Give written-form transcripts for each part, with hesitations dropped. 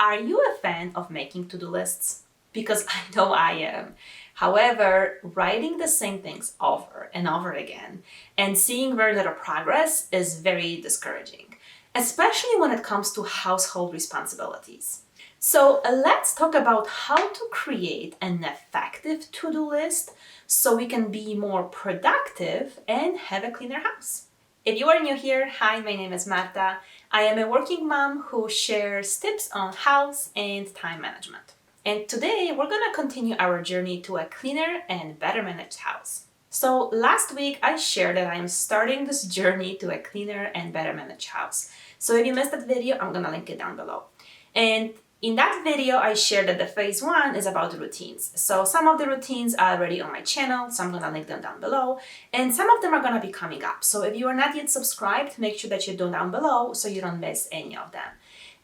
Are you a fan of making to-do lists? Because I know I am. However, writing the same things over and over again and seeing very little progress is very discouraging, especially when it comes to household responsibilities. So let's talk about how to create an effective to-do list so we can be more productive and have a cleaner house. If you are new here, hi, my name is Marta. I am a working mom who shares tips on house and time management. And today we're going to continue our journey to a cleaner and better managed house. So last week I shared that I am starting this journey to a cleaner and better managed house. So if you missed that video, I'm going to link it down below. And in that video, I shared that the phase 1 is about routines. So some of the routines are already on my channel, so I'm going to link them down below. And some of them are going to be coming up. So if you are not yet subscribed, make sure that you do down below so you don't miss any of them.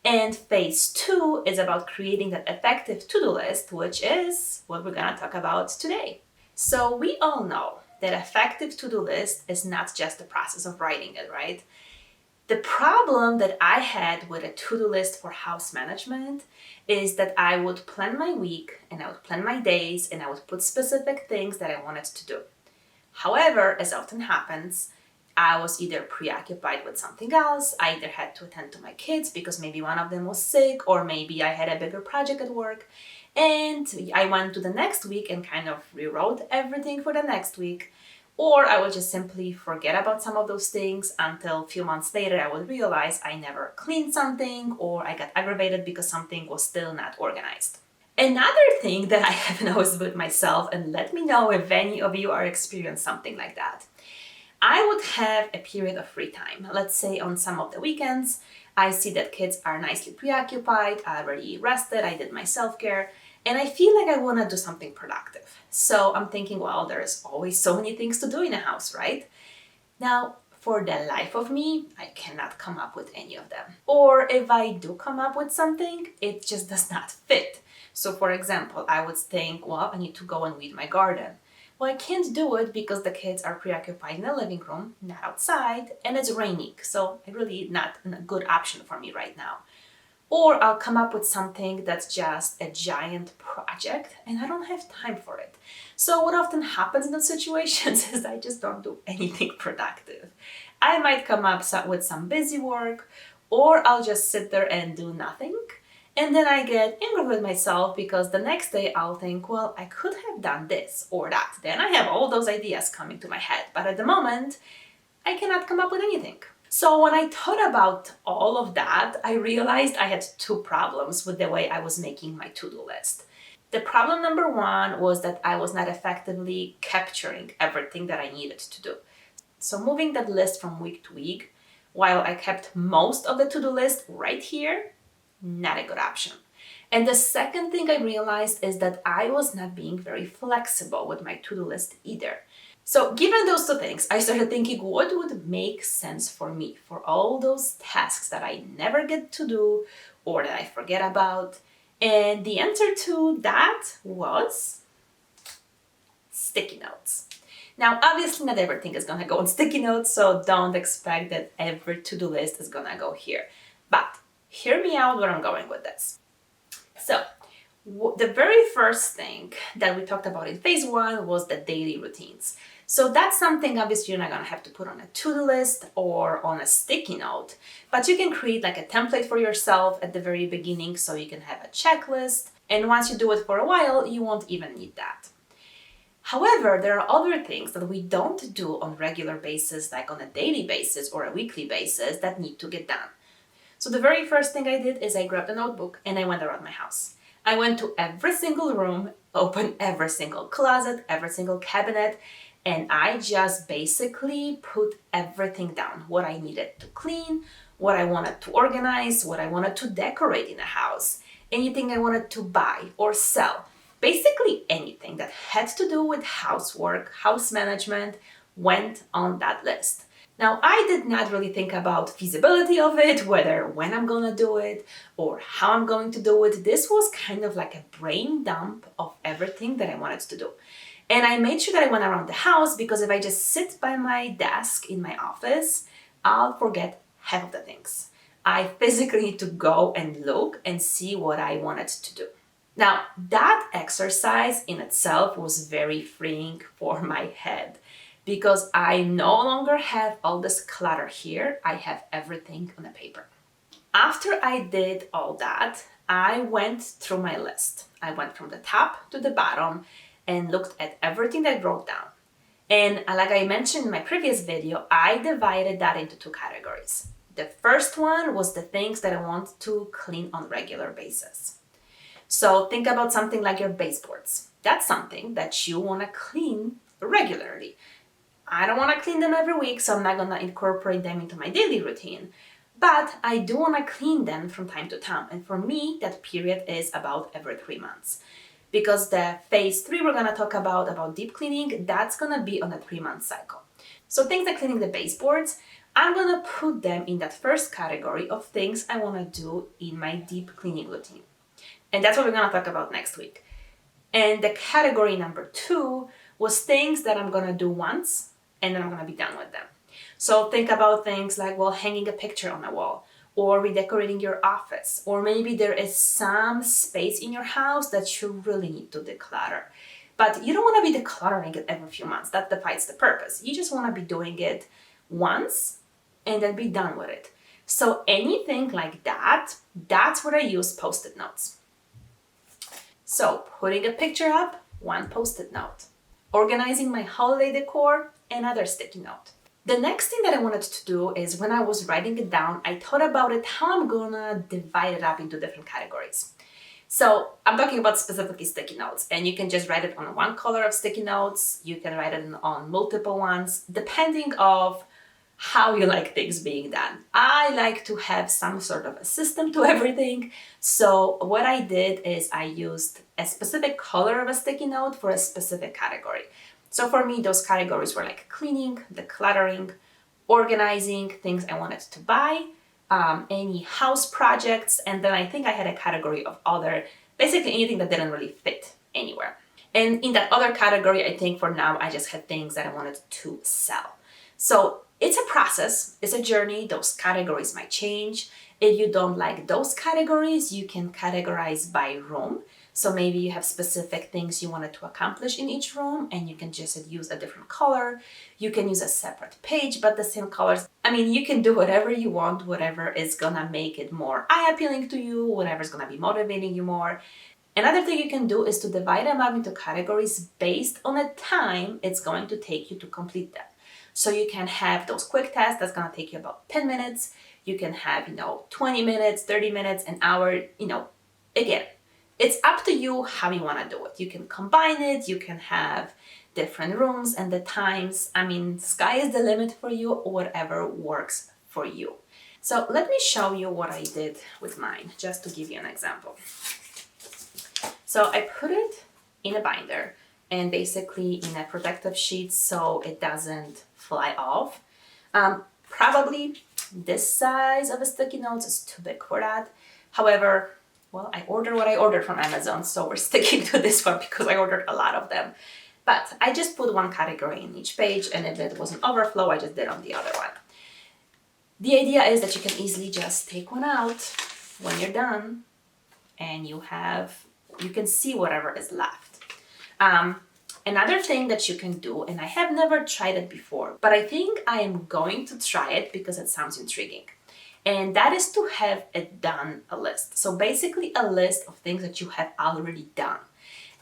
And phase 2 is about creating that effective to-do list, which is what we're going to talk about today. So we all know that effective to-do list is not just the process of writing it, right? The problem that I had with a to-do list for house management is that I would plan my week and I would plan my days and I would put specific things that I wanted to do. However, as often happens, I was either preoccupied with something else, I either had to attend to my kids because maybe one of them was sick, or maybe I had a bigger project at work, and I went to the next week and kind of rewrote everything for the next week. Or I would just simply forget about some of those things until a few months later I would realize I never cleaned something or I got aggravated because something was still not organized. Another thing that I have noticed with myself, and let me know if any of you are experiencing something like that. I would have a period of free time. Let's say on some of the weekends, I see that kids are nicely preoccupied, I already rested, I did my self-care, and I feel like I want to do something productive. So I'm thinking, well, there's always so many things to do in a house, right? Now, for the life of me, I cannot come up with any of them. Or if I do come up with something, it just does not fit. So for example, I would think, well, I need to go and weed my garden. Well, I can't do it because the kids are preoccupied in the living room, not outside, and it's raining. So it's really not a good option for me right now. Or I'll come up with something that's just a giant project and I don't have time for it. So what often happens in those situations is I just don't do anything productive. I might come up with some busy work, or I'll just sit there and do nothing. And then I get angry with myself because the next day I'll think, well, I could have done this or that. Then I have all those ideas coming to my head. But at the moment, I cannot come up with anything. So when I thought about all of that, I realized I had two problems with the way I was making my to-do list. The problem number one was that I was not effectively capturing everything that I needed to do. So moving that list from week to week, while I kept most of the to-do list right here, not a good option. And the second thing I realized is that I was not being very flexible with my to-do list either. So given those two things, I started thinking what would make sense for me for all those tasks that I never get to do or that I forget about. And the answer to that was sticky notes. Now, obviously not everything is gonna go on sticky notes, so don't expect that every to-do list is gonna go here. But hear me out where I'm going with this. So, the very first thing that we talked about in phase 1 was the daily routines. So that's something obviously you're not going to have to put on a to-do list or on a sticky note, but you can create like a template for yourself at the very beginning so you can have a checklist. And once you do it for a while, you won't even need that. However, there are other things that we don't do on a regular basis, like on a daily basis or a weekly basis, that need to get done. So the very first thing I did is I grabbed a notebook and I went around my house. I went to every single room, opened every single closet, every single cabinet, and I just basically put everything down. What I needed to clean, what I wanted to organize, what I wanted to decorate in a house, anything I wanted to buy or sell. Basically anything that had to do with housework, house management went on that list. Now, I did not really think about feasibility of it, whether when I'm gonna do it or how I'm going to do it. This was kind of like a brain dump of everything that I wanted to do. And I made sure that I went around the house because if I just sit by my desk in my office, I'll forget half of the things. I physically need to go and look and see what I wanted to do. Now, that exercise in itself was very freeing for my head because I no longer have all this clutter here. I have everything on a paper. After I did all that, I went through my list. I went from the top to the bottom and looked at everything that I wrote down. And like I mentioned in my previous video, I divided that into two categories. The first one was the things that I want to clean on a regular basis. So think about something like your baseboards. That's something that you want to clean regularly. I don't want to clean them every week, so I'm not going to incorporate them into my daily routine. But I do want to clean them from time to time. And for me, that period is about every 3 months. Because the phase 3 we're going to talk about deep cleaning, that's going to be on a 3-month cycle. So things like cleaning the baseboards, I'm going to put them in that first category of things I want to do in my deep cleaning routine. And that's what we're going to talk about next week. And the category number 2 was things that I'm going to do once and then I'm going to be done with them. So think about things like, well, hanging a picture on a wall or redecorating your office, or maybe there is some space in your house that you really need to declutter. But you don't want to be decluttering it every few months. That defeats the purpose. You just want to be doing it once and then be done with it. So anything like that, that's what I use Post-it notes. So putting a picture up, one Post-it note. Organizing my holiday decor, another sticky note. The next thing that I wanted to do is when I was writing it down, I thought about it, how I'm gonna divide it up into different categories. So I'm talking about specifically sticky notes, and you can just write it on one color of sticky notes. You can write it on multiple ones, depending of how you like things being done. I like to have some sort of a system to everything. So what I did is I used a specific color of a sticky note for a specific category. So for me, those categories were like cleaning, decluttering, organizing, things I wanted to buy, any house projects, and then I think I had a category of other, basically anything that didn't really fit anywhere. And in that other category, I think for now, I just had things that I wanted to sell. So it's a process, it's a journey. Those categories might change. If you don't like those categories, you can categorize by room. So maybe you have specific things you wanted to accomplish in each room and you can just use a different color. You can use a separate page, but the same colors. I mean, you can do whatever you want, whatever is gonna make it more eye-appealing to you, whatever's gonna be motivating you more. Another thing you can do is to divide them up into categories based on the time it's going to take you to complete them. So you can have those quick tasks that's gonna take you about 10 minutes. You can have, 20 minutes, 30 minutes, an hour, again, it's up to you how you wanna do it. You can combine it, you can have different rooms and the times. I mean, sky is the limit for you, or whatever works for you. So let me show you what I did with mine, just to give you an example. So I put it in a binder and basically in a protective sheet so it doesn't fly off. Probably this size of a sticky notes is too big for that. However, well, I ordered what I ordered from Amazon, so we're sticking to this one because I ordered a lot of them. But I just put one category in each page, and if it was an overflow, I just did on the other one. The idea is that you can easily just take one out when you're done, and you can see whatever is left. Another thing that you can do, and I have never tried it before, but I think I am going to try it because it sounds intriguing. And that is to have a list. So basically a list of things that you have already done.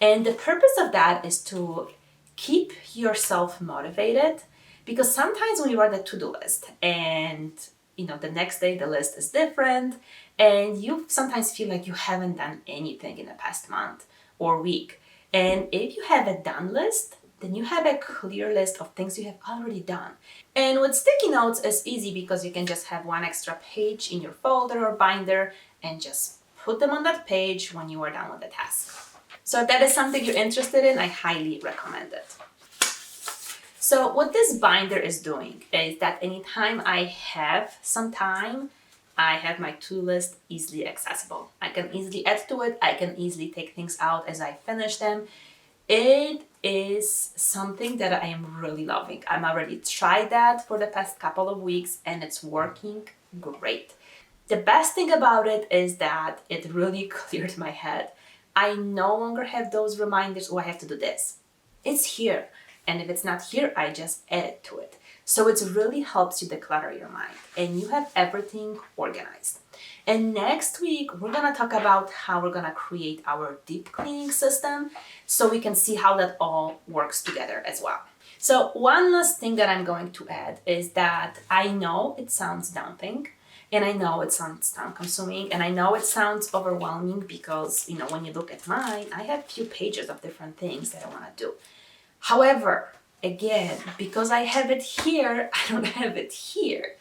And the purpose of that is to keep yourself motivated, because sometimes when you write a to-do list and the next day the list is different and you sometimes feel like you haven't done anything in the past month or week. And if you have a done list, then you have a clear list of things you have already done. And with sticky notes, it's easy because you can just have one extra page in your folder or binder and just put them on that page when you are done with the task. So if that is something you're interested in, I highly recommend it. So what this binder is doing is that anytime I have some time, I have my to-do list easily accessible. I can easily add to it. I can easily take things out as I finish them. It is something that I am really loving. I'm already tried that for the past couple of weeks and it's working great. The best thing about it is that it really cleared my head. I no longer have those reminders, oh, I have to do this. It's here. And if it's not here, I just add it to it. So it really helps you declutter your mind and you have everything organized. And next week, we're gonna talk about how we're gonna create our deep cleaning system so we can see how that all works together as well. So one last thing that I'm going to add is that I know it sounds daunting, and I know it sounds time consuming, and I know it sounds overwhelming because, when you look at mine, I have a few pages of different things that I want to do. However, again, because I have it here, I don't have it here.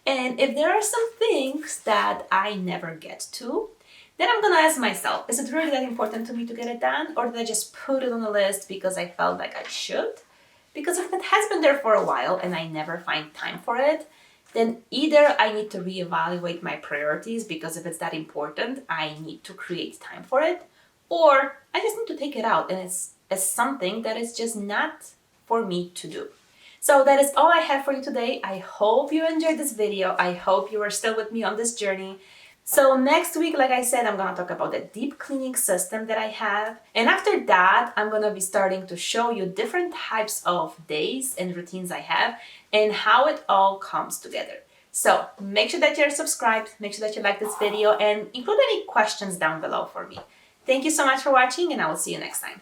And if there are some things that I never get to, then I'm gonna ask myself, is it really that important to me to get it done? Or did I just put it on the list because I felt like I should? Because if it has been there for a while and I never find time for it, then either I need to reevaluate my priorities because if it's that important, I need to create time for it, or I just need to take it out and it's as something that is just not for me to do. So that is all I have for you today. I hope you enjoyed this video. I hope you are still with me on this journey. So next week, like I said, I'm gonna talk about the deep cleaning system that I have. And after that, I'm gonna be starting to show you different types of days and routines I have and how it all comes together. So make sure that you're subscribed, make sure that you like this video and include any questions down below for me. Thank you so much for watching and I will see you next time.